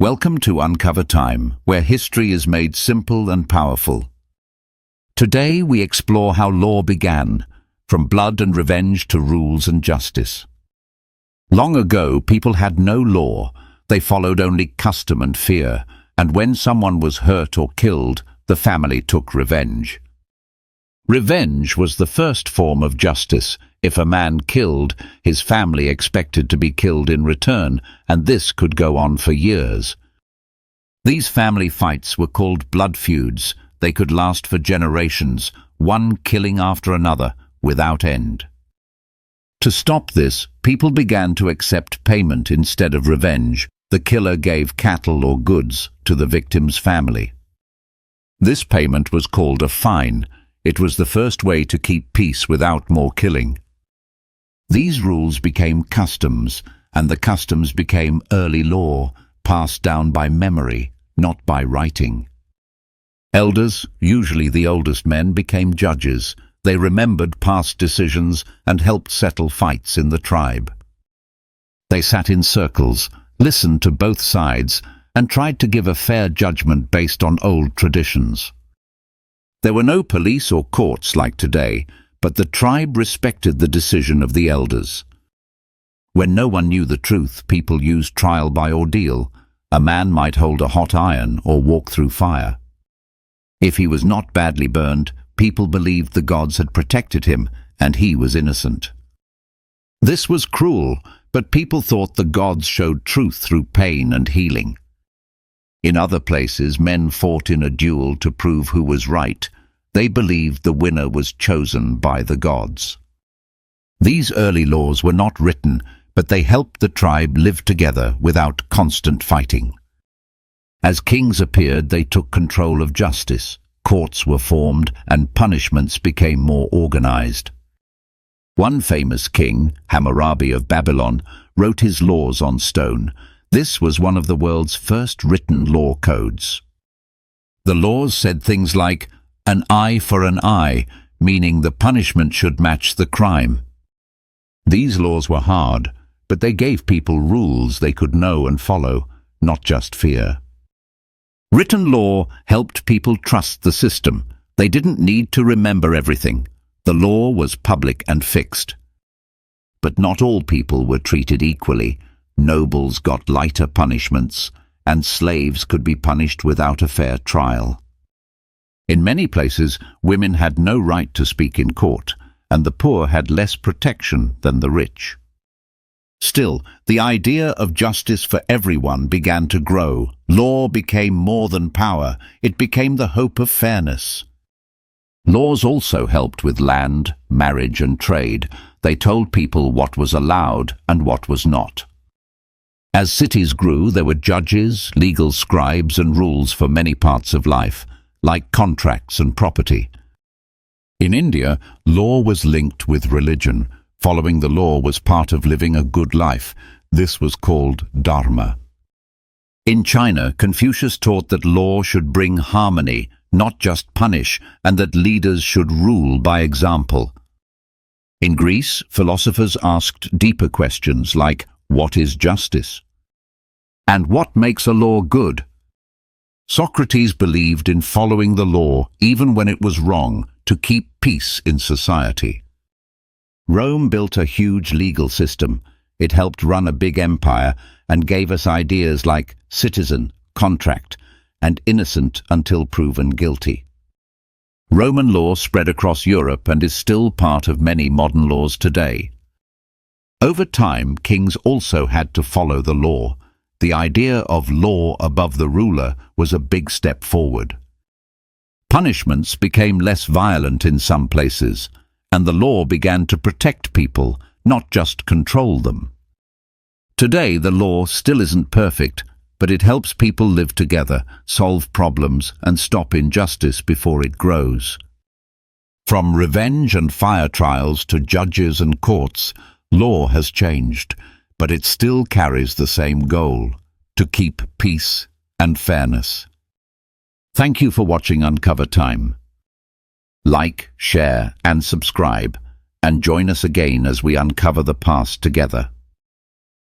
Welcome to Uncover Time, where history is made simple and powerful. Today we explore how law began, from blood and revenge to rules and justice. Long ago, people had no law. They followed only custom and fear, and when someone was hurt or killed, the family took revenge. Revenge was the first form of justice. If a man killed, his family expected to be killed in return, and this could go on for years. These family fights were called blood feuds. They could last for generations, one killing after another, without end. To stop this, people began to accept payment instead of revenge. The killer gave cattle or goods to the victim's family. This payment was called a fine. It was the first way to keep peace without more killing. These rules became customs, and the customs became early law, passed down by memory, not by writing. Elders, usually the oldest men, became judges. They remembered past decisions and helped settle fights in the tribe. They sat in circles, listened to both sides, and tried to give a fair judgment based on old traditions. There were no police or courts like today, but the tribe respected the decision of the elders. When no one knew the truth, people used trial by ordeal. A man might hold a hot iron or walk through fire. If he was not badly burned, people believed the gods had protected him and he was innocent. This was cruel, but people thought the gods showed truth through pain and healing. In other places, men fought in a duel to prove who was right. They believed the winner was chosen by the gods. These early laws were not written, but they helped the tribe live together without constant fighting. As kings appeared, they took control of justice. Courts were formed, and punishments became more organized. One famous king, Hammurabi of Babylon, wrote his laws on stone. This was one of the world's first written law codes. The laws said things like, an eye for an eye, meaning the punishment should match the crime. These laws were hard, but they gave people rules they could know and follow, not just fear. Written law helped people trust the system. They didn't need to remember everything. The law was public and fixed. But not all people were treated equally. Nobles got lighter punishments, and slaves could be punished without a fair trial. In many places, women had no right to speak in court, and the poor had less protection than the rich. Still, the idea of justice for everyone began to grow. Law became more than power. It became the hope of fairness. Laws also helped with land, marriage, and trade. They told people what was allowed and what was not. As cities grew, there were judges, legal scribes, and rules for many parts of life, like contracts and property. In India, law was linked with religion. Following the law was part of living a good life. This was called dharma. In China, Confucius taught that law should bring harmony, not just punish, and that leaders should rule by example. In Greece, philosophers asked deeper questions like, what is justice? And what makes a law good? Socrates believed in following the law, even when it was wrong, to keep peace in society. Rome built a huge legal system. It helped run a big empire and gave us ideas like citizen, contract, and innocent until proven guilty. Roman law spread across Europe and is still part of many modern laws today. Over time, kings also had to follow the law. The idea of law above the ruler was a big step forward. Punishments became less violent in some places, and the law began to protect people, not just control them. Today, the law still isn't perfect, but it helps people live together, solve problems, and stop injustice before it grows. From revenge and fire trials to judges and courts, law has changed, but it still carries the same goal: to keep peace and fairness. Thank you for watching Uncover Time. Like, share, and subscribe, and join us again as we uncover the past together.